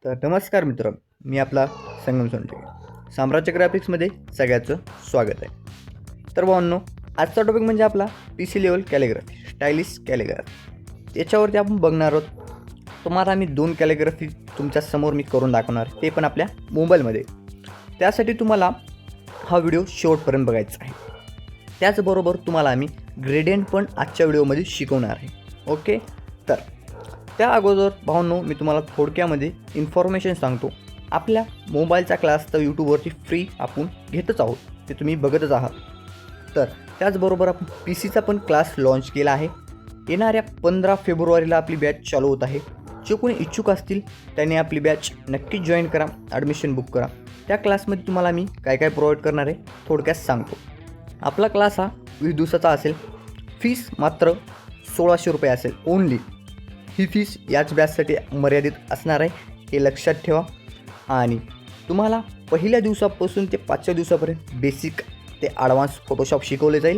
तर नमस्कार मित्र, मी आपला संगम सोनटे. साम्राज्य ग्राफिक्समध्ये सगळ्याचं स्वागत आहे. तर भावांनो, आजचा टॉपिक म्हणजे आपला PC level calligraphy, stylish calligraphy. याच्यावरती आपण बघणार आहोत. तुम्हाला मी 2 कॅलिग्राफी तुमच्या समोर मी करून दाखवणार, ते पण आपल्या मोबाईलमध्ये. त्यासाठी तुम्हाला हा व्हिडिओ शेवटपर्यंत बघायचा आहे. त्याचबरोबर तुम्हाला आम्ही ग्रेडियंट पण आजच्या व्हिडिओमध्ये शिकवणार आहे. ओके, तर त्या अगोदर भावांनो, मी तुम्हाला थोडक्यामध्ये इन्फॉर्मेशन सांगतो. आपल्या मोबाईलचा क्लास तर यूट्यूबवरती फ्री आपण घेतच आहोत, ते तुम्ही बघतच आहात. तर त्याचबरोबर आपण PCचा पण क्लास लॉन्च केला आहे. येणाऱ्या 15 फेब्रुवारीला आपली बॅच चालू होत आहे. जे कोणी इच्छुक असतील त्यांनी आपली बॅच नक्की जॉईन करा, ॲडमिशन बुक करा. त्या क्लासमध्ये तुम्हाला मी काय काय प्रोव्हाइड करणार आहे थोडक्यात सांगतो. आपला क्लास हा 20 दिवसाचा असेल. फीस मात्र 1600 रुपये असेल ओनली. ही फीस याच बॅचसाठी मर्यादित असणार आहे, हे लक्षात ठेवा. आणि तुम्हाला पहिल्या दिवसापासून ते 5व्या दिवसापर्यंत बेसिक ते ॲडव्हान्स फोटोशॉप शिकवले जाईल.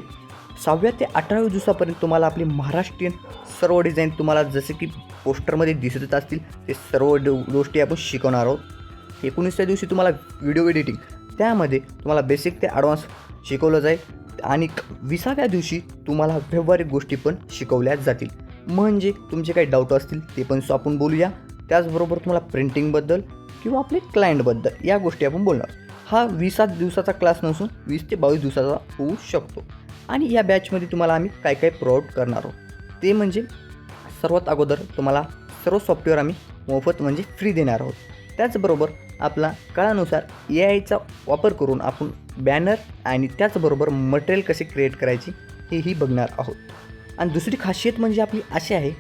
6व्या ते 18व्या दिवसापर्यंत तुम्हाला आपली महाराष्ट्रीयन सर्व डिझाईन तुम्हाला जसे की पोस्टरमध्ये दिसत असतील ते सर्व गोष्टी आपण शिकवणार आहोत. 19व्या दिवशी तुम्हाला व्हिडिओ एडिटिंग, त्यामध्ये तुम्हाला बेसिक ते ॲडव्हान्स शिकवलं जाईल. आणि 20व्या दिवशी तुम्हाला व्यावहारिक गोष्टी पण शिकवल्या जातील. म्हणजे तुमचे काही डाऊट असतील ते पण आपण बोलूया. त्याचबरोबर तुम्हाला प्रिंटिंगबद्दल किंवा आपले क्लायंटबद्दल या गोष्टी आपण बोलणार. हा 20 दिवसाचा क्लास नसून 20 ते 22 दिवसाचा होऊ शकतो. आणि या बॅचमध्ये तुम्हाला आम्ही काय काय प्रोव्हाइड करणार आहोत ते म्हणजे सर्वात अगोदर तुम्हाला सर्व सॉफ्टवेअर आम्ही मोफत म्हणजे फ्री देणार आहोत. त्याचबरोबर आपला काळानुसार AIचा वापर करून आपण बॅनर आणि त्याचबरोबर मटेरियल कसे क्रिएट करायचे हेही बघणार आहोत. आणि दुसरी खासियत म्हणजे आपली अशी आहे,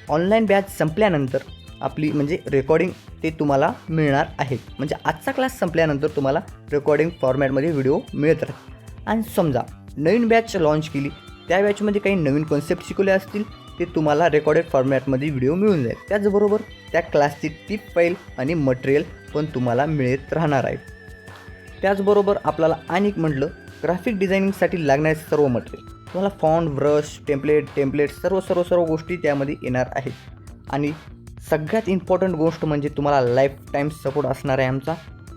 ऑनलाईन बॅच संपल्यानंतर आपली म्हणजे रेकॉर्डिंग ते तुम्हाला मिळणार आहेत. म्हणजे आजचा क्लास संपल्यानंतर तुम्हाला रेकॉर्डिंग फॉर्मॅटमध्ये व्हिडिओ मिळत राहतील. आणि समजा नवीन बॅच लॉन्च केली, त्या बॅचमध्ये काही नवीन कॉन्सेप्ट शिकवले असतील ते तुम्हाला रेकॉर्डेड फॉर्मॅटमध्ये व्हिडिओ मिळून जाईल. त्याचबरोबर त्या क्लासची टिप फाईल आणि मटेरियल पण तुम्हाला मिळत राहणार आहे. त्याचबरोबर आपल्याला आणि म्हटलं, ग्राफिक डिझायनिंगसाठी लागणारे सर्व मटेरियल तुम्हाला फॉन्ट, ब्रश, टेम्पलेट सर्व गोष्टी त्यामध्ये येणार आहेत. आणि सगळ्यात इम्पॉर्टंट गोष्ट म्हणजे तुम्हाला लाईफ टाईम सपोर्ट असणार आहे आमचा.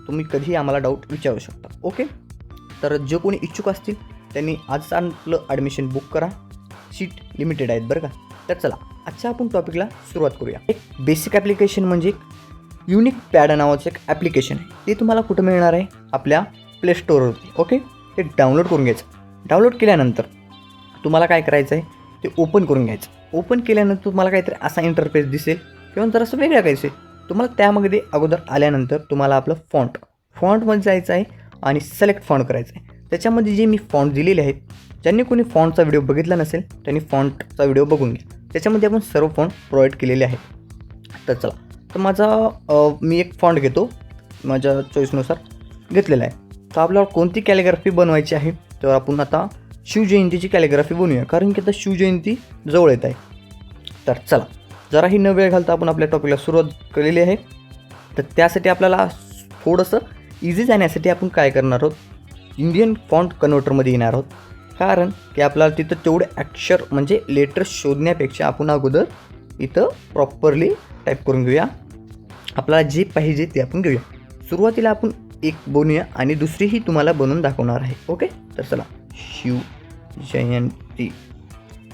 तुम्ही कधीही आम्हाला डाऊट विचारू शकता. ओके, तर जे कोणी इच्छुक असतील त्यांनी आज आपलं ॲडमिशन बुक करा. सीट लिमिटेड आहेत बरं का. तर चला आजच्या आपण टॉपिकला सुरुवात करूया. एक बेसिक ॲप्लिकेशन म्हणजे युनिक पॅड नावाचं एक ॲप्लिकेशन आहे. ते तुम्हाला कुठं मिळणार आहे? आपल्या प्ले स्टोअरवरती. ओके, ते डाउनलोड करून घ्यायचं. डाउनलोड केल्यानंतर तुम्हाला काय करायचं आहे, ते ओपन करून घ्यायचं. ओपन केल्यानंतर तुम्हाला काहीतरी असा इंटरफेस दिसेल किंवा जरासं वेगळं काही दिसेल. तुम्हाला त्यामध्ये अगोदर आल्यानंतर तुम्हाला आपलं फॉन्टमध्ये जायचं आहे आणि सिलेक्ट फॉन्ट करायचं आहे. त्याच्यामध्ये जे मी फॉन्ट दिलेले आहेत, ज्यांनी कोणी फॉन्टचा व्हिडिओ बघितला नसेल त्यांनी फॉन्टचा व्हिडिओ बघून घ्या. त्याच्यामध्ये आपण सर्व फॉन्ट प्रोव्हाइड केलेले आहेत. तर चला, तर माझा मी एक फॉन्ट घेतो, माझ्या चॉईसनुसार घेतलेला आहे. तर आपल्याला कोणती कॅलिग्राफी बनवायची आहे, तर आपण आता शिवजयंतीची कॅलिग्राफी बनवूया, कारण की आता शिवजयंती जवळ येत आहे. तर चला, जराही न वेळ घालता आपण आपल्या टॉपिकला सुरुवात केलेली आहे. तर त्यासाठी आपल्याला थोडंसं इझी जाण्यासाठी आपण काय करणार आहोत, इंडियन फॉन्ट कन्व्हर्टरमध्ये येणार आहोत. कारण की आपल्याला तिथं तेवढे अक्षर म्हणजे लेटर शोधण्यापेक्षा आपण अगोदर इथं प्रॉपरली टाईप करून घेऊया. आपल्याला जे पाहिजे ते आपण घेऊया. सुरुवातीला आपण एक बनवूया आणि दुसरीही तुम्हाला बनवून दाखवणार आहे. ओके, तर चला, शिवजयंती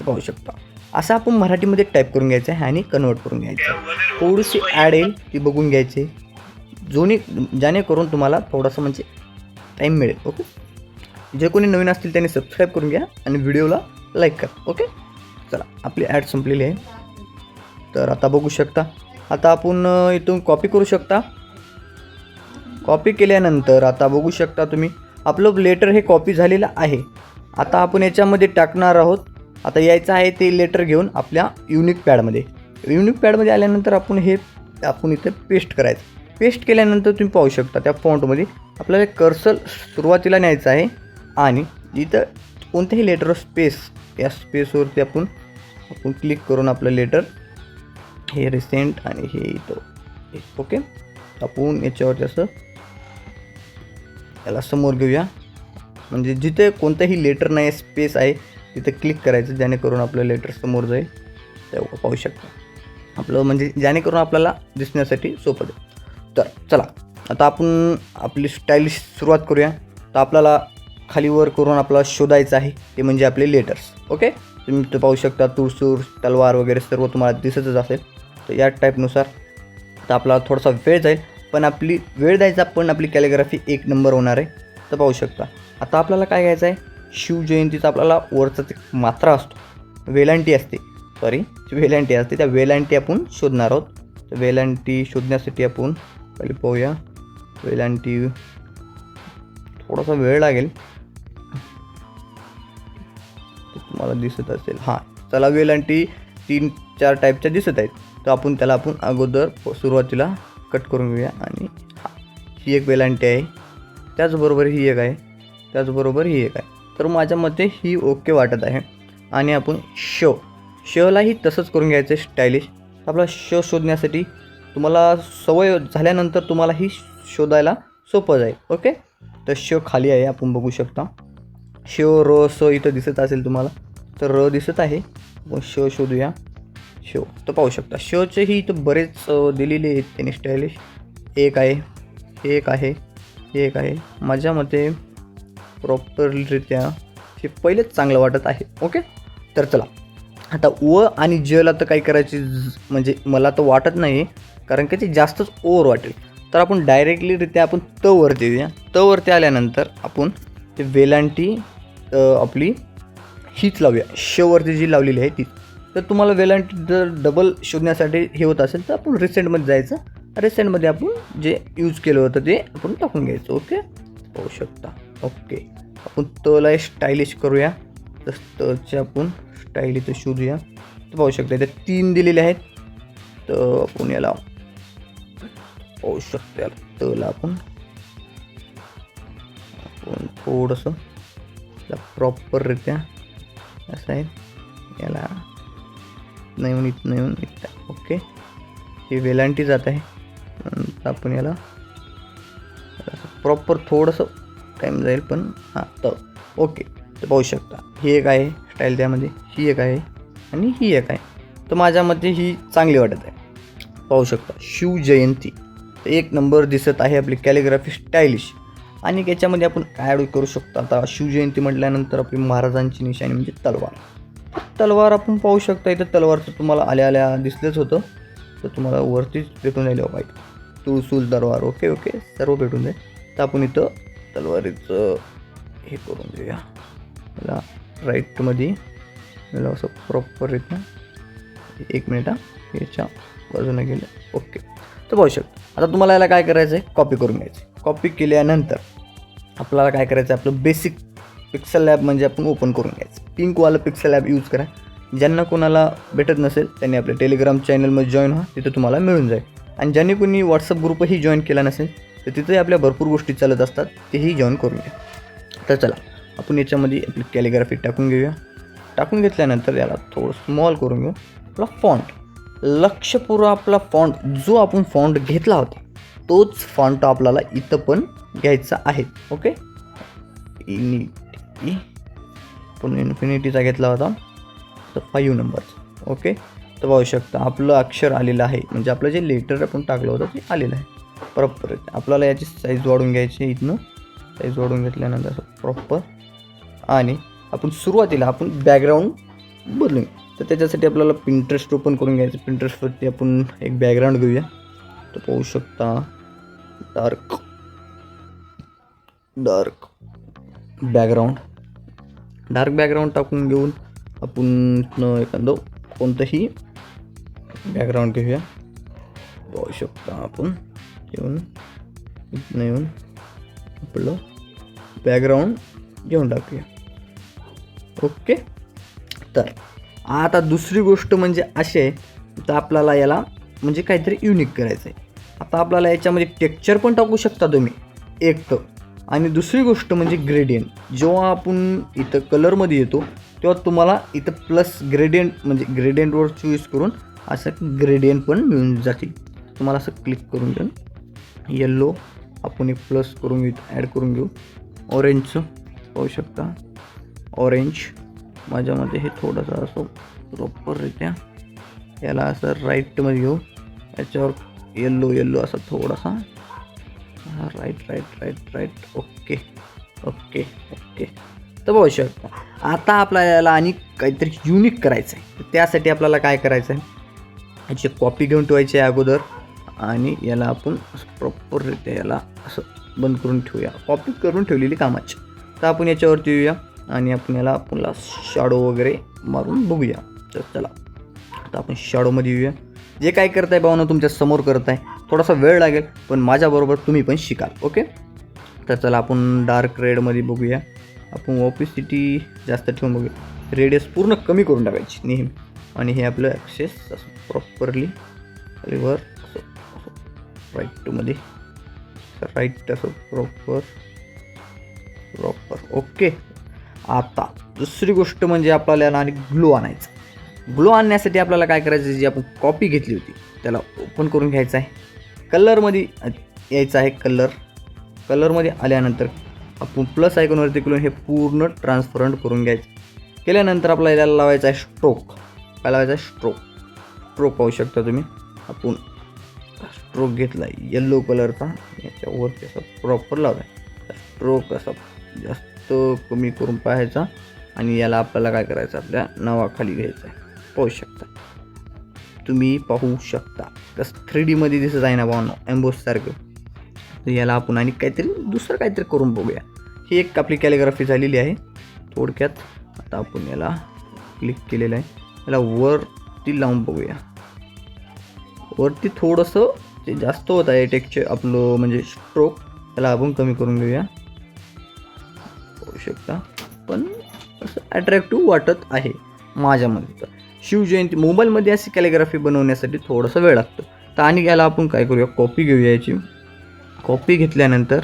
पाहू शकता असं आपण मराठीमध्ये टाईप करून घ्यायचं आहे आणि कन्वर्ट करून घ्यायचं आहे. थोडीशी ॲड येईल ती बघून घ्यायचे, जेणेकरून तुम्हाला थोडंसं म्हणजे टाईम मिळेल. ओके, जे कोणी नवीन असतील त्यांनी सबस्क्राईब करून घ्या आणि व्हिडिओला लाईक करा. ओके, चला, आपली ॲड संपलेली आहे. तर आता बघू शकता, आता आपण इथून कॉपी करू शकता. कॉपी केल्यानंतर आता बघू शकता तुम्ही, आपलं लेटर हे कॉपी झालेलं आहे. आता आपण याच्यामध्ये टाकणार आहोत. आता यायचं आहे ते लेटर घेऊन आपल्या युनिक पॅडमध्ये आल्यानंतर आपण इथे पेस्ट करायचं. पेस्ट केल्यानंतर तुम्ही पाहू शकता त्या फॉन्टमध्ये आपल्याला कर्सर सुरुवातीला न्यायचं आहे आणि इथं कोणत्याही लेटर या स्पेसवरती आपण क्लिक करून आपलं लेटर हे रिसेंट आणि हे इथं. ओके, आपण याच्यावरती असं याला समोर घेऊया. म्हणजे जिथे कोणतंही लेटर नाही, स्पेस आहे, तिथे क्लिक करायचं, जेणेकरून आपलं लेटर समोर जाईल. तेव्हा पाहू शकता आपलं म्हणजे जेणेकरून आपल्याला दिसण्यासाठी सोपं आहे. तर चला आता आपण आपली स्टाईलिश सुरुवात करूया. तर आपल्याला खालीवर करून आपला शोधायचं आहे ते म्हणजे आपले लेटर्स. ओके, तुम्ही इथं पाहू शकता तुळसूर, तलवार वगैरे सर्व तुम्हाला दिसतच असेल. तर या टाईपनुसार तर आपल्याला थोडासा वेळ जाईल, पण आपली वेळ द्यायचा पण आपली कॅलिग्राफी एक नंबर होणार आहे. तर पाहू शकता आता आपल्याला काय घ्यायचं आहे, शिवजयंतीचा आपल्याला वरचा एक मात्रा असतो, वेलांटी असते, वेलांटी असते, त्या वेलांटी आपण शोधणार आहोत. तर वेलांटी शोधण्यासाठी आपण पहिले पाहूया. वेलांटी थोडासा वेळ लागेल, तुम्हाला दिसत असेल. हां, चला वेलांटी 3-4 टाईपच्या दिसत आहेत. तर आपण त्याला अगोदर सुरुवातीला कट करून घेऊया. आणि ही एक वेलांटी आहे, त्याचबरोबर ही एक आहे, त्याचबरोबर ही एक आहे. तर माझ्या मते ही ओके वाटत आहे. आणि आपण शलाही तसंच करून घ्यायचं आहे स्टायलिश. आपला शोधण्यासाठी तुम्हाला सवय झाल्यानंतर तुम्हाला ही शोधायला सोपं जाईल. ओके, तर खाली आहे, आपण बघू शकता. र स इथं दिसत असेल तुम्हाला, तर र दिसत आहे. मग शोधूया. तर पाहू शकता शचेही इथं बरेच दिलेले आहेत त्यांनी स्टायलिश. एक आहे, एक आहे, एक आहे. माझ्या मते प्रॉपररित्या हे पहिलेच चांगलं वाटत आहे. ओके, तर चला आता व आणि जला तर काही करायची म्हणजे मला तर वाटत नाही, कारण की ते जास्तच ओव्हर वाटेल. तर आपण डायरेक्टलीरित्या आपण वरती येऊया. वरती आल्यानंतर आपण ते वेलांटी आपली हीच लावूया, वरती जी लावलेली आहे तीच. तर तुम्हाला वेलांटी जर डबल शोधण्यासाठी हे होत असेल तर आपण रिसेंटमध्ये जायचं. रिसेंटमध्ये आपण जे यूज केलं होतं ते आपण टाकून घ्यायचं. ओके, पाहू शकता. ओके, आपण तला स्टायलिश करूया. तर तचे आपण स्टाईल इथं शोधूया. तर पाहू शकता इथे 3 दिलेले आहेत. तर आपण याला पाहू शकतो, याला तला आपण थोडंसं प्रॉपररित्या असं आहे, याला नाही इथं. ओके, ही वेलांटी जात आहे. आपण याला प्रॉपर थोडंसं टाईम जाईल, पण हां. तर ओके, तर पाहू शकता ही एक आहे स्टाईल, त्यामध्ये ही एक आहे आणि ही एक आहे. तर माझ्या मते ही चांगली वाटत आहे. पाहू शकता शिवजयंती तर एक नंबर दिसत आहे आपली कॅलिग्राफी स्टायलिश. आणि याच्यामध्ये आपण ॲड करू शकतो. आता शिवजयंती म्हटल्यानंतर आपली महाराजांची निशाणी म्हणजे तलवार आपण पाहू शकता. इथं तलवारचं तुम्हाला आल्या दिसलंच होतं, तर तुम्हाला वरतीच भेटून राहिले पाहिजे. तुळसूल तलवार. ओके ओके, सर्व भेटून जाईल. तर आपण इथं तलवारीचं हे करून घेऊया. मला राईटमध्ये मला असं प्रॉपररित्या 1 मिनिट याच्या बाजूने गेलं. ओके, तर पाहू शकता. आता तुम्हाला याला काय करायचं आहे, कॉपी करून घ्यायचं. कॉपी केल्यानंतर आपल्याला काय करायचं आहे, आपलं बेसिक पिक्सल लॅब म्हणजे आपण ओपन करून घ्यायचं. पिंकवालं पिक्सल लॅब यूज करा. ज्यांना कोणाला भेटत नसेल त्यांनी आपल्या टेलिग्राम चॅनलमध्ये जॉईन व्हा, तिथं तुम्हाला मिळून जाईल. आणि ज्यांनी कोणी व्हॉट्सअप ग्रुपही जॉईन केला नसेल तर तिथंही आपल्या भरपूर गोष्टी चालत असतात, तेही जॉईन करून घ्या. तर चला आपण याच्यामध्ये आपली कॅलिग्राफी टाकून घेऊया. टाकून घेतल्यानंतर याला थोडं स्मॉल करून घेऊ. आपला फॉन्ट लक्षपूर्वक आपला फॉन्ट जो आपण फॉन्ट घेतला होता तोच फॉन्ट आपल्याला इथं पण घ्यायचा आहे. ओके, पण इन्फिनिटीचा घेतला होता तर 5 नंबरचा. ओके, तर पाहू शकता आपलं अक्षर आलेलं आहे, म्हणजे आपलं जे लेटर आपण टाकलं होतं ते आलेलं आहे प्रॉपर. आपल्याला याची साईज वाढून घ्यायची. इथनं साईज वाढून घेतल्यानंतर असं प्रॉपर. आणि आपण सुरुवातीला आपण बॅकग्राऊंड बदलून, तर त्याच्यासाठी आपल्याला पिंटरेस्ट ओपन करून घ्यायचं. पिंटरेस्टवरती आपण एक बॅकग्राऊंड घेऊया. तर पाहू शकता डार्क बॅकग्राऊंड टाकून घेऊन आपण एखादं कोणतंही बॅकग्राऊंड घेऊया. पाहू शकता आपण येऊन आपलं बॅकग्राऊंड घेऊन टाकूया. ओके, तर आता दुसरी गोष्ट म्हणजे अशी आहे, तर आपल्याला याला म्हणजे काहीतरी युनिक करायचं आहे. आता आपल्याला याच्यामध्ये टेक्स्चर पण टाकू शकता तुम्ही एक तर. आणि दुसरी गोष्ट म्हणजे ग्रेडियंट. जेव्हा आपण इथं कलरमध्ये येतो तेव्हा तुम्हाला इथं प्लस ग्रेडियंट म्हणजे ग्रेडियंटवर चूज करून असं ग्रेडियंट पण मिळून जातील. तुम्हाला असं क्लिक करून घेऊन येल्लो आपण एक प्लस करून घेऊ, ॲड करून घेऊ. ऑरेंजचं पाहू शकता, ऑरेंज माझ्यामध्ये हे थोडंसं असं प्रॉपररित्या याला असं राईटमध्ये घेऊ. याच्यावर येल्लो असा थोडासा राईट. ओके. तर बघू शकता आता आपल्याला आणि काहीतरी युनिक करायचं आहे. तर त्यासाठी आपल्याला काय करायचं आहे, याची कॉपी घेऊन ठेवायची आहे अगोदर आणि याला आपण प्रॉपररित्या याला असं बंद करून ठेवूया. कॉपी करून ठेवलेली कामाची. तर आपण याच्यावरती येऊया आणि आपण याला पुन्हा शॅडो वगैरे मारून बघूया. तर चला आता आपण शॅडोमध्ये येऊया. जे काय करताय भावना तुमच्या समोर करत आहे, थोडासा वेळ लागेल पण माझ्याबरोबर तुम्ही पण शिकाल. ओके. तर चला आपण डार्क रेडमध्ये बघूया. आपण ऑपिसिटी जास्त ठेवून बघूया. रेडियस पूर्ण कमी करून टाकायची नेहमी. आणि हे आपलं ॲक्सेस असं प्रॉपरली वर असं राईट टूमध्ये राईट असं प्रॉपर. ओके. आता दुसरी गोष्ट म्हणजे आपल्याला आणि ग्लो आणायचं. ग्लो आणण्यासाठी आपल्याला काय करायचं, जी आपण कॉपी घेतली होती त्याला ओपन करून घ्यायचं आहे. कलरमध्ये यायचं आहे. कलरमध्ये आल्यानंतर आपण प्लस आयकॉनवरती क्लिक हे पूर्ण ट्रान्सपरंट करून घ्यायचं. केल्यानंतर आपल्याला याला लावायचा आहे स्ट्रोक. काय लावायचा आहे, स्ट्रोक पाहू शकता तुम्ही. आपण स्ट्रोक घेतला येल्लो कलरचा, याच्यावरती असा प्रॉपर लावला. स्ट्रोक असा जास्त कमी करून पाहायचा आणि याला आपल्याला काय करायचं, आपल्या नावाखाली घ्यायचं आहे. पाहू शकता पाहू शकता कसं 3D मध्ये दिसत आहे ना भावना, एम्बोससारखं. तर याला आपण आणि दुसरं काहीतरी करून बघूया. ही एक आपली कॅलिग्राफी झालेली आहे थोडक्यात. आता आपण याला क्लिक केलेलं आहे. याला वरती लावून बघूया. वरती थोडंसं जे जास्त होत आहे टेक्स्चर आपलं म्हणजे स्ट्रोक, त्याला आपण कमी करून घेऊया. पाहू शकता पण असं अट्रॅक्टिव्ह वाटत आहे माझ्यामध्ये. तर शिवजयंती मोबाईलमध्ये अशी कॅलिग्राफी बनवण्यासाठी थोडंसं वेळ लागतो. तर आणि याला आपण काय करूया, कॉपी घेऊया. याची कॉपी घेतल्यानंतर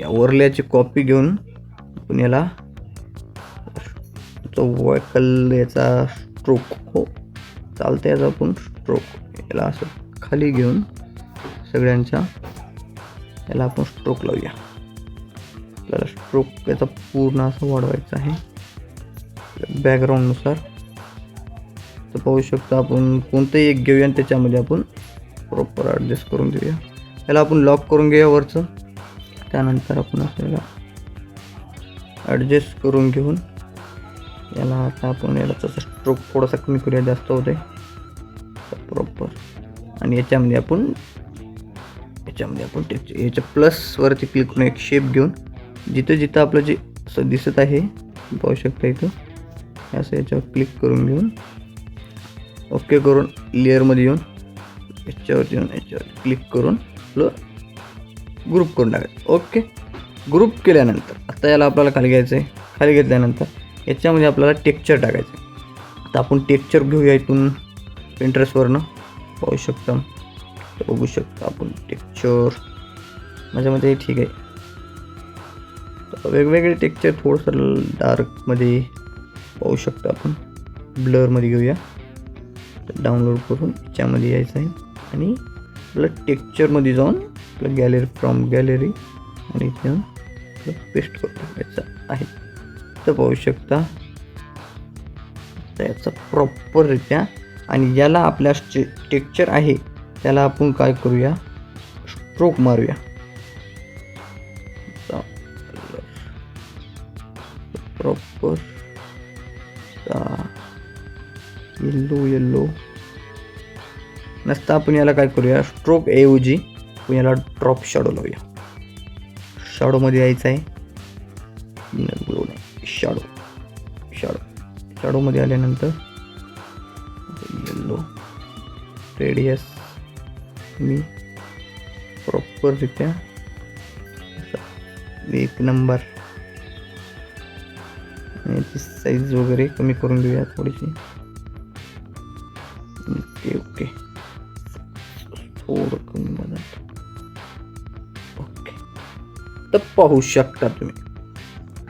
या वरल्याची कॉपी घेऊन आपण याला याचा स्ट्रोक चालतं, याचा आपण स्ट्रोक याला असं खाली घेऊन सगळ्यांच्या याला आपण स्ट्रोक लावूया. आपल्याला स्ट्रोक याचा पूर्ण असं वाढवायचा आहे बॅकग्राऊंडनुसार. तर पाहू शकता आपण कोणतंही एक घेऊया आणि त्याच्यामध्ये आपण प्रॉपर ॲडजस्ट करून घेऊया. याला आपण लॉक करून घेऊया वरचं. त्यानंतर आपण असं ॲडजस्ट करून घेऊन याला आता आपण याला तसा स्ट्रोक थोडासा कमी करूया, जास्त होत आहे प्रॉपर. आणि याच्यामध्ये आपण याच्या प्लसवरती क्लिक करून एक शेप घेऊन जिथं आपलं जे असं दिसत आहे पाहू शकता इथं असं याच्यावर क्लिक करून घेऊन ओके करून लेअरमध्ये येऊन याच्यावरती क्लिक करून आपलं ग्रुप करून टाकायचं. ओके. ग्रुप केल्यानंतर आता याला आपल्याला खाली घ्यायचं आहे. खाली घेतल्यानंतर याच्यामध्ये आपल्याला टेक्स्चर टाकायचं आहे. आता आपण टेक्स्चर घेऊया इथून पिंटरेस्टवरनं पाहू शकता. तर बघू शकता आपण टेक्स्चर माझ्यामध्ये ठीक आहे. तर वेगवेगळे टेक्स्चर थोडंसं डार्कमध्ये पाहू शकता. आपण ब्लरमध्ये घेऊया. डाउनलोड करून याच्यामध्ये यायचं आहे आणि आपलं टेक्स्चरमध्ये जाऊन आपलं गॅलरी आणि इथे आपलं पेस्ट करून टाकायचं आहे. तर पाहू शकता त्याचा प्रॉपररित्या. आणि याला आपल्या टेक्स्चर आहे त्याला आपण काय करूया, स्ट्रोक मारूया. प्रॉपर येल्लो नसता आपण याला काय करूया, स्ट्रोक ऐवजी आपण याला ड्रॉप शॅडो लावूया. शॅडोमध्ये यायचं आहे. शॅडोमध्ये आल्यानंतर येल्लो रेडियस मी प्रॉपररित्या 1 नंबर याची साईज वगैरे कमी करून घेऊया थोडीशी. ओके थोडं कमी मला. ओके. तर पाहू शकता तुम्ही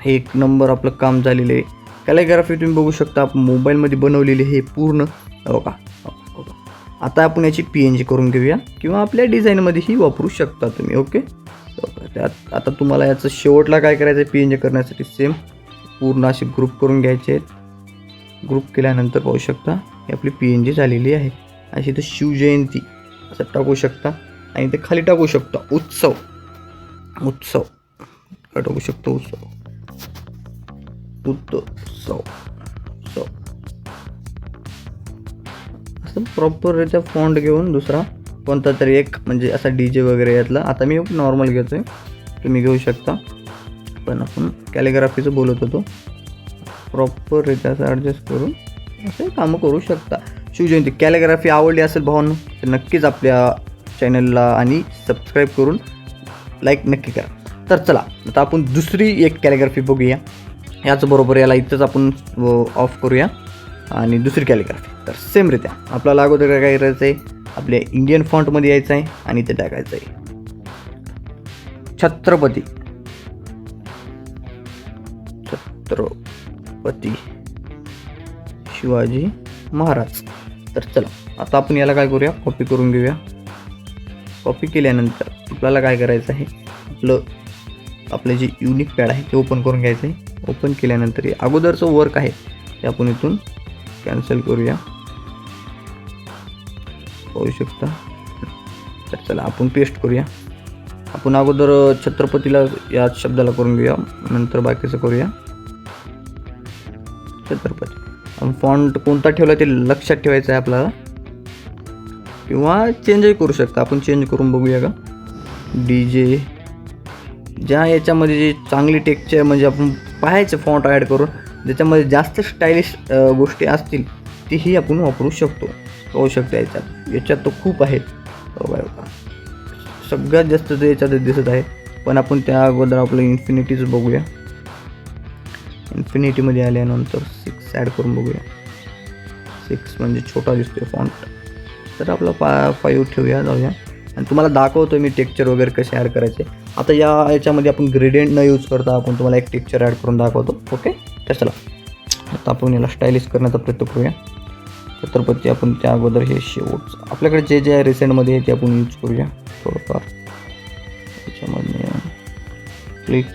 हे 1 नंबर आपलं काम झालेलं आहे. कॅलिग्राफी तुम्ही बघू शकता आपण मोबाईलमध्ये बनवलेली हे पूर्ण बघा. आता आपण याची PNG करून घेऊया किंवा आपल्या डिझाईनमध्येही वापरू शकता तुम्ही. ओके. त्यात आता तुम्हाला याचं शेवटला काय करायचं आहे, PNG करण्यासाठी सेम पूर्ण असे ग्रुप करून घ्यायचे आहेत. ग्रुप केल्यानंतर पाहू शकता ही आपली PNG झालेली आहे. अशी तर शिवजयंती असं टाकू शकता. आणि ते खाली टाकू शकतो उत्सव टाकू शकतो उत्सव असं प्रॉपररित्या फॉन्ट घेऊन दुसरा कोणता तरी एक म्हणजे असा DJ वगैरे यातला. आता मी नॉर्मल घेतोय, तुम्ही घेऊ शकता, पण आपण कॅलिग्राफीचं बोलत होतो. प्रॉपररित्या असं ॲडजस्ट करून असे कामं करू शकता. शिवजयंती कॅलिग्राफी आवडली असेल भावांनो तर नक्कीच आपल्या चॅनलला आणि सबस्क्राईब करून लाईक नक्की करा. तर चला आता आपण दुसरी एक कॅलिग्राफी बघूया. याचबरोबर याला इथंच आपण ऑफ करूया आणि दुसरी कॅलिग्राफी. तर सेमरित्या आपल्याला अगोदर काय करायचं आहे, आपल्या इंडियन फॉन्टमध्ये यायचं आहे आणि ते टाकायचं आहे छत्रपती शिवाजी महाराज. तर चला आता आपण याला काय करूया, कॉपी करून घेऊया. कॉपी केल्यानंतर आपल्याला काय करायचं आहे, आपलं जे युनिक पॅड आहे ते ओपन करून घ्यायचं आहे. ओपन केल्यानंतर अगोदरचं वर्क आहे ते आपण इथून कॅन्सल करूया, पाहू शकता. तर चला आपण पेस्ट करूया. आपण अगोदर छत्रपतीला या शब्दाला करून घेऊया, नंतर बाकीचं करूया छत्रपती. आपण फॉन्ट कोणता ठेवला ते लक्षात ठेवायचं आहे आपल्याला, किंवा चेंजही करू शकता. आपण चेंज करून बघूया का. DJ ज्या याच्यामध्ये जे चांगली टेक्स्चर म्हणजे आपण पाहायचं फॉन्ट ॲड करून ज्याच्यामध्ये जास्त स्टायलिश गोष्टी असतील तीही आपण वापरू शकतो. पाहू शकता याच्यात तर खूप आहेत बघा, सगळ्यात जास्त ते याच्यात दिसत आहे. पण आपण त्या अगोदर आपलं इन्फिनिटीच बघूया. इन्फिनिटीमध्ये आल्यानंतर 6 ॲड करून बघूया. 6 म्हणजे छोटा दिसतोय फॉन्ट, तर आपला 5 ठेवूया, जाऊया. आणि तुम्हाला दाखवतो मी टेक्स्चर वगैरे कसे ॲड करायचे. आता याच्यामध्ये आपण ग्रेडियंट न यूज करता आपण तुम्हाला एक टेक्स्चर ॲड करून दाखवतो. ओके, तर चला आता आपण याला स्टायलिश करण्याचा प्रयत्न करूया. छत्रपती आपण त्या अगोदर हे शेवट आपल्याकडे जे जे आहे रिसेंटमध्ये आहे ते आपण यूज करूया थोडंफार. त्याच्यामध्ये क्लिक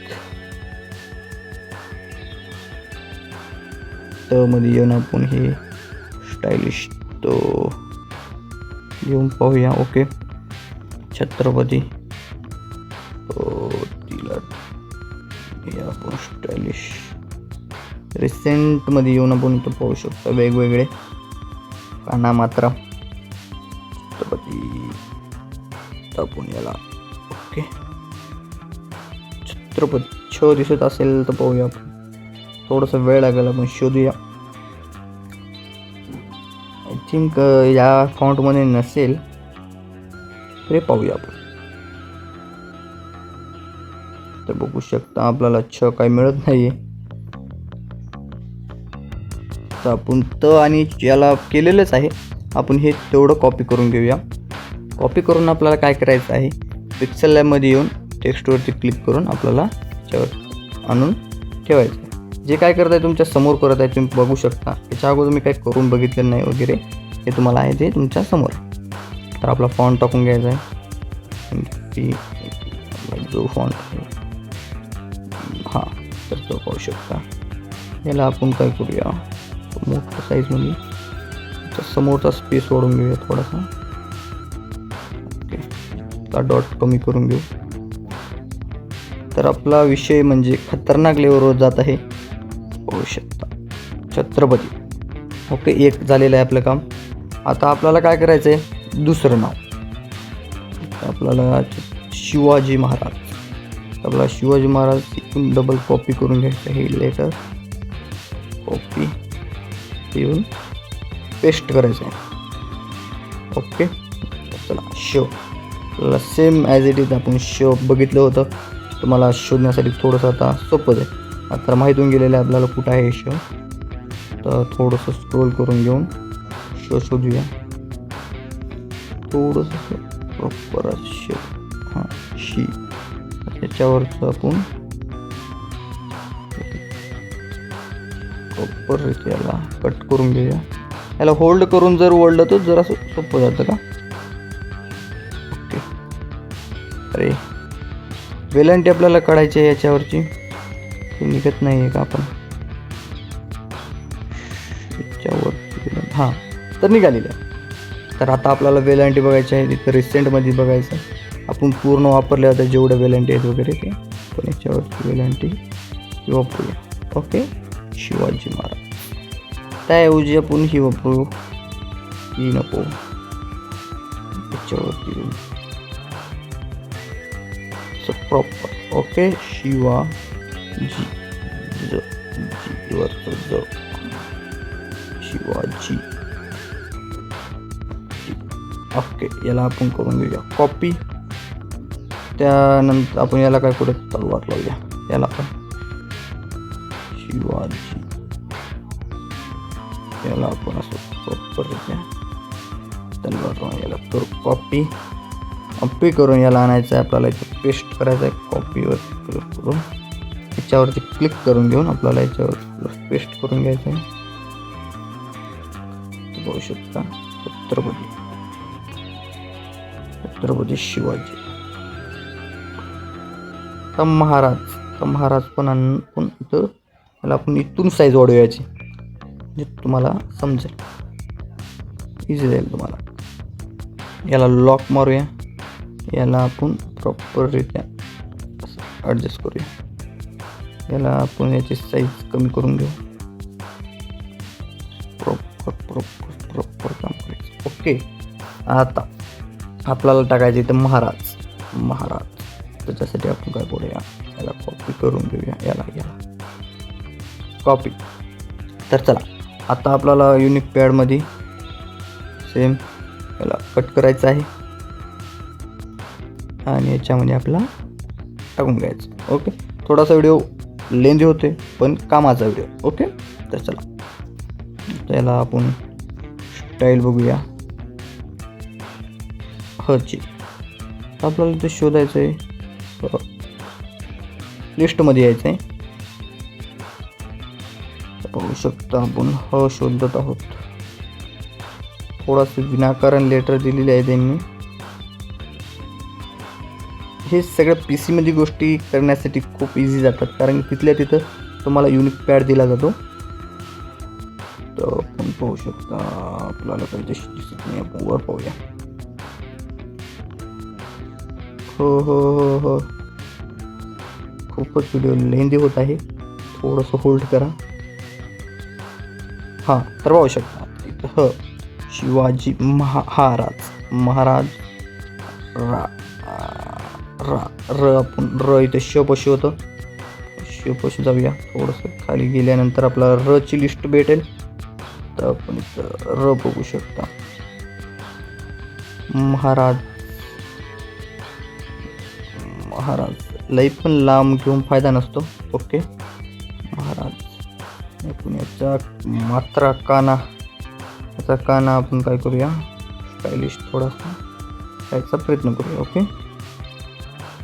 मध्ये येऊन आपण हे स्टायलिश तो घेऊन पाहूया. ओके, छत्रपती तिला आपण स्टायलिश रिसेंटमध्ये येऊन आपण इथं पाहू शकतो वेगवेगळे काना मात्रा छत्रपती आपण याला. ओके, छत्रपती दिसत असेल तर पाहूया आपण, थोडासा वेळ लागेल, आपण शोधूया. आय थिंक या फॉन्टमध्ये नसेल तरी पाहूया आपण. तर बघू शकता आपल्याला काही मिळत नाहीये. तर आपण आणि याला केलेलंच आहे, आपण हे तेवढं कॉपी करून घेऊया. कॉपी करून आपल्याला काय करायचं आहे, पिक्सेल लॅबमध्ये येऊन टेक्स्टवरती क्लिक करून आपल्याला त्याच्यावर आणून ठेवायचं आहे. जे काय करत आहे तुमच्या समोर करत आहे तुम्ही बघू शकता. याच्या अगोदर मी काही करून बघितलं नाही वगैरे, हे तुम्हाला आहे ते तुमच्या समोर. तर आपला फॉन्ट टाकून घ्यायचा आहे, जो फॉन्ट आहे हां, तर तो पाहू शकता. याला आपण काय करूया, मोठ्या साईजमध्ये समोरचा स्पेस सोडून घेऊया थोडासा. ओके, आता डॉट कमी करून घेऊ. तर आपला विषय म्हणजे खतरनाक लेवलवर जात आहे, पाहू शकता छत्रपती. ओके, एक झालेलं आहे आपलं काम. आता आपल्याला काय करायचं आहे, दुसरं नाव आपल्याला शिवाजी महाराज. आपला शिवाजी महाराज इथून डबल कॉपी करून घ्यायचं, हे लेटर कॉपी येऊन पेस्ट करायचं आहे. ओके, चला शो आपल्याला सेम ॲज इट इज आपण शो बघितलं होतं. तुम्हाला शोधण्यासाठी थोडंसं आता सोपं आहे. आता माहीत होऊन गेलेलं आहे आपल्याला कुठं आहे शो. तर थोडंसं स्क्रोल करून घेऊन शो शोधूया. थोडंसं प्रॉपर शो हां शी त्याच्यावरचं आपण प्रॉपर याला कट करून घेऊया. याला होल्ड करून जर ओढलं तर जरा सोपं जातं का. ओके, अरे वेलंटी आपल्याला काढायची आहे याच्यावरची, ती निघत नाही आहे का आपण याच्यावरची. हां, तर निघालेलं आहे. तर आता आपल्याला वेलांटी बघायची आहे, तिथं रिसेंटमध्ये बघायचं आपण पूर्ण वापरले होते जेवढे वेलांटी आहेत वगैरे ते. पण याच्यावरती वेलांटी वापरूया. ओके, शिवाजी महाराज. त्याऐवजी आपण ही वापरू, ही नको, याच्यावरती proper. Okay, Shivaji Shivaji. Okay, याला आपण करून घेऊया कॉपी. त्यानंतर आपण याला काय करू, तलवार लावूया. याला पण शिवाजी, याला आपण असं प्रॉपर तलवार लावूया. याला करू कॉपी करून याला आणायचं आहे आपल्याला. इथे पेस्ट करायचं आहे. कॉपीवर क्लिक करून याच्यावरती क्लिक करून घेऊन आपल्याला याच्यावर पेस्ट करून घ्यायचं आहे. बघू शकता, छत्रपती शिवाजी. तर महाराज पण इथं याला आपण इथून साईज वाढवायची, जे तुम्हाला समजेल, इझी जाईल तुम्हाला. याला लॉक मारूया. याला आपण प्रॉपररित्या ॲडजस्ट करूया. याला आपण याची साईज कमी करून घेऊ. प्रॉपर काम करायचं. ओके, आता आपल्याला टाकायचं इथं महाराज. त्याच्यासाठी आपण काय करूया, याला कॉपी करून घेऊया. याला कॉपी. तर चला, आता आपल्याला युनिक पॅडमध्ये सेम याला कट करायचं आहे आणि याच्यामध्ये आपला टाकून घ्यायचं. ओके, थोडासा व्हिडिओ लेंदी होते पण कामाचा व्हिडिओ. ओके, तर चला त्याला आपण स्टाईल बघूया. हची आपल्याला इथे शोधायचं आहे, लिस्टमध्ये यायचं आहे. पाहू शकता आपण शोधत आहोत. थोडंसं विनाकारण लेटर दिलेले आहे त्यांनी. हे सगळ्या पी सीमध्ये गोष्टी करण्यासाठी खूप इझी जातात, कारण तिथल्या तिथं तुम्हाला युनिक पॅड दिला जातो. तर आपण पाहू शकता, आपल्याला काही दिसत नाही, आपण वर पाहूया. हो, खूपच व्हिडिओ लेंदी होत आहे, थोडंसं होल्ड करा. हां, तर पाहू शकता इथं शिवाजी महाराज आपण इथे शपाशी होतं. शपाशी जाऊया. थोडंसं खाली गेल्यानंतर आपल्याला ची लिस्ट भेटेल. तर आपण इथं बघू शकता. महाराज लई पण लांब घेऊन फायदा नसतो. ओके, महाराज. आपण याचा मात्रा काना आपण काय करूया, स्टायलिश थोडासा यायचा प्रयत्न करूया. ओके,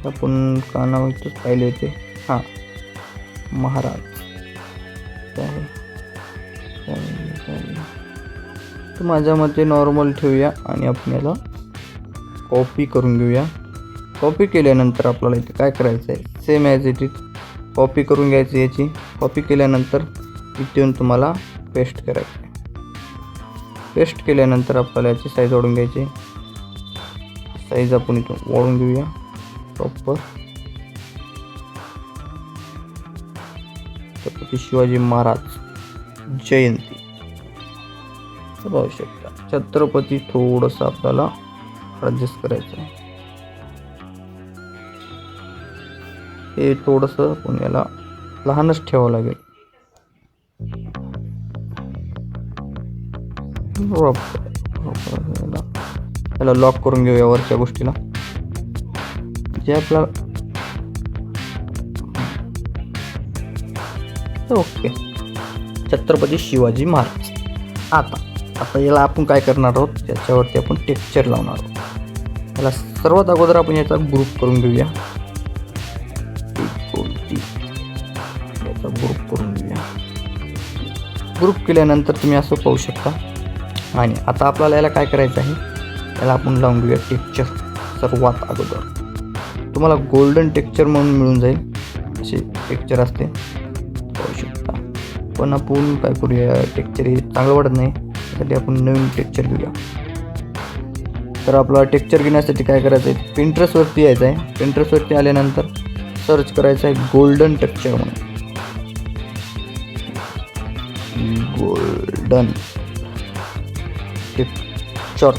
आपण काना इथं स्टाईल येते. हां, महाराज तर माझ्या मते नॉर्मल ठेवूया आणि आपण याला कॉपी करून घेऊया. कॉपी केल्यानंतर आपल्याला इथे काय करायचं आहे, same as it is copy करून घ्यायची. याची कॉपी केल्यानंतर इथे येऊन तुम्हाला पेस्ट करायचं आहे. पेस्ट केल्यानंतर आपल्याला याची साईज वाढवून घ्यायची. साईज आपण इथून वाढवून घेऊया प्रॉपर. छत्रपती शिवाजी महाराज जयंती. पाहू शकता, छत्रपती थोडंसं आपल्याला ॲडजस्ट करायचं आहे. हे थोडंसं आपण याला लहानच ठेवावं लागेल. याला लॉक करून घेऊया वरच्या गोष्टीला, जे आपल्याला. ओके, छत्रपती शिवाजी महाराज. आता याला आपण काय करणार आहोत, त्याच्यावरती आपण टेक्स्चर लावणार आहोत. याला सर्वात अगोदर आपण याचा ग्रुप करून घेऊया. याचा ग्रुप करून घेऊया. ग्रुप केल्यानंतर तुम्ही असं पाहू शकता. आणि आता आपल्याला याला काय करायचं आहे, याला आपण लावून घेऊया टेक्स्चर. सर्वात अगोदर तुम्हाला गोल्डन टेक्स्चर म्हणून मिळून जाईल, असे टेक्स्चर असते, पाहू शकता. पण आपण काय करूया, टेक्स्चर हे चांगलं वाटत नाही, त्यासाठी आपण नवीन टेक्स्चर घेऊया. तर आपला टेक्स्चर घेण्यासाठी काय करायचं आहे, पिंट्रेस्टवरती यायचं आहे. पिंट्रेस्टवरती आल्यानंतर सर्च करायचं आहे गोल्डन टेक्स्चर म्हणून. गोल्डन टेक्स्चर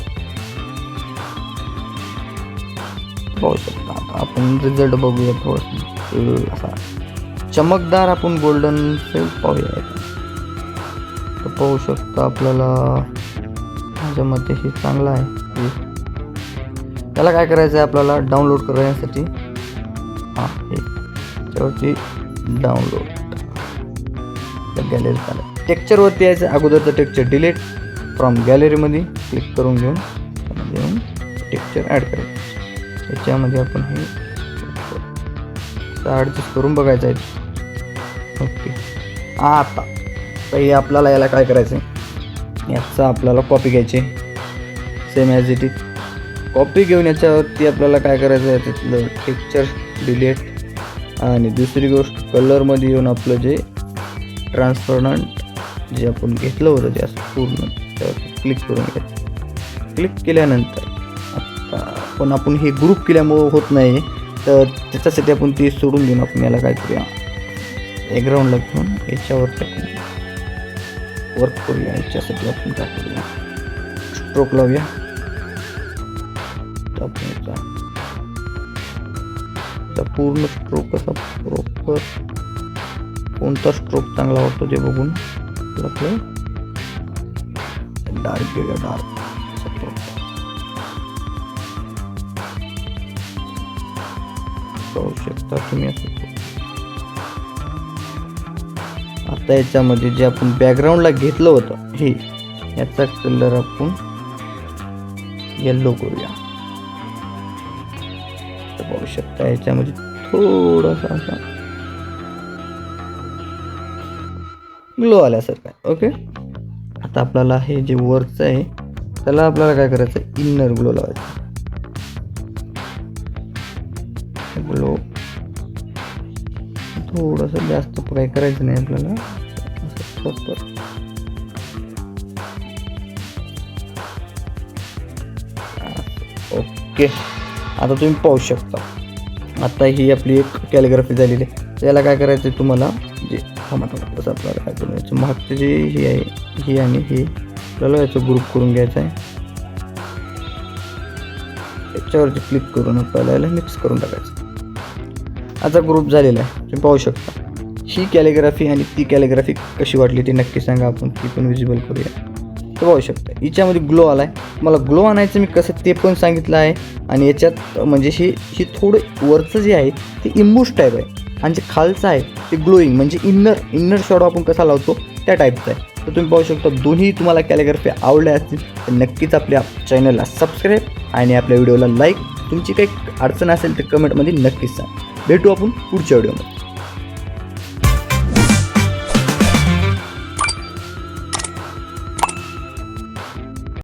पाहू शकता. आता आपण रिझल्ट बघूया. थोडंसं असा चमकदार आपण गोल्डन सेल पाहूया. तर पाहू शकता आपल्याला माझ्या मते हे चांगलं आहे. त्याला काय करायचं आहे, आपल्याला डाउनलोड करण्यासाठी हे त्यावरती डाउनलोड गॅलरी चालेल. टेक्स्चरवरती यायचं. अगोदरचं टेक्स्चर डिलीट फ्रॉम गॅलरीमध्ये क्लिक करून घेऊन टेक्स्चर ॲड करायचं. याच्यामध्ये आपण हे ॲडजस्ट करून बघायचं आहे. ओके. आता तर हे आपल्याला याला काय करायचं आहे, याचं आपल्याला कॉपी घ्यायची same as it is. Copy घेऊन याच्यावरती आपल्याला काय करायचं आहे, त्यातलं टेक्स्चर डिलीट आणि दुसरी गोष्ट कलरमध्ये येऊन आपलं जे ट्रान्सपरंट जे आपण घेतलं होतं ते असं पूर्ण त्यावरती क्लिक करून घ्यायचं. क्लिक केल्यानंतर आता आपण हे ग्रुप केल्यामुळं होत नाही, तर त्याच्यासाठी आपण ते सोडून घेऊन आपण याला काय करूया, बॅकग्राऊंडला घेऊन याच्यावरती आपण वर्क करूया. याच्यासाठी आपण काय करूया, स्ट्रोक लावूया. तर आपण याचा पूर्ण स्ट्रोक असा प्रॉपर कोणता स्ट्रोक चांगला वाटतो ते बघून आपलं डार्क घेऊया. डार्क पाहू शकता तुम्ही असं. आता याच्यामध्ये जे आपण बॅकग्राऊंडला घेतलं होतं हे, याचा कलर आपण येल्लो करूया. तर पाहू शकता याच्यामध्ये थोडासा असा ग्लो आल्यासारखं आहे. ओके. आता आपल्याला हे जे वरचं आहे त्याला आपल्याला काय करायचं आहे, इन्नर ग्लो लावायचा. ग्लो थोडंसं जास्त काय करायचं नाही आपल्याला, असं प्रॉपर ओके. आता तुम्ही पाहू शकता आता ही आपली एक कॅलिग्राफी झालेली आहे. याला काय करायचं आहे तुम्हाला, जे तसं आपल्याला काय करायचं, मागचं जे हे आहे हे आणि हे आपल्याला याचं ग्रुप करून घ्यायचं आहे. याच्यावरती क्लिक करून आपल्याला याला मिक्स करून टाकायचं. आता ग्रुप झालेला आहे तुम्ही पाहू शकता. ही कॅलिग्राफी आणि ती कॅलिग्राफी कशी वाटली ते नक्की सांगा, आपण ती पण विजिबल करूया. तर पाहू शकता हिच्यामध्ये ग्लो आला आहे. मला ग्लो आणायचं मी कसं ते पण सांगितलं आहे. आणि याच्यात म्हणजे ही थोडं वरचं जे आहे ते इम्बूस टाईप आहे आणि जे खालचं आहे ते ग्लोईंग म्हणजे इन्नर शॅडो आपण कसा लावतो त्या टाईपचं आहे. तर तुम्ही पाहू शकता दोन्ही तुम्हाला कॅलिग्राफी आवडल्या असतील तर नक्कीच आपल्या चॅनलला सबस्क्राईब आणि आपल्या व्हिडिओला लाईक. तुमची काही अडचण असेल तर कमेंटमध्ये नक्कीच सांगा. भेटू आपण पुढच्या व्हिडिओमध्ये.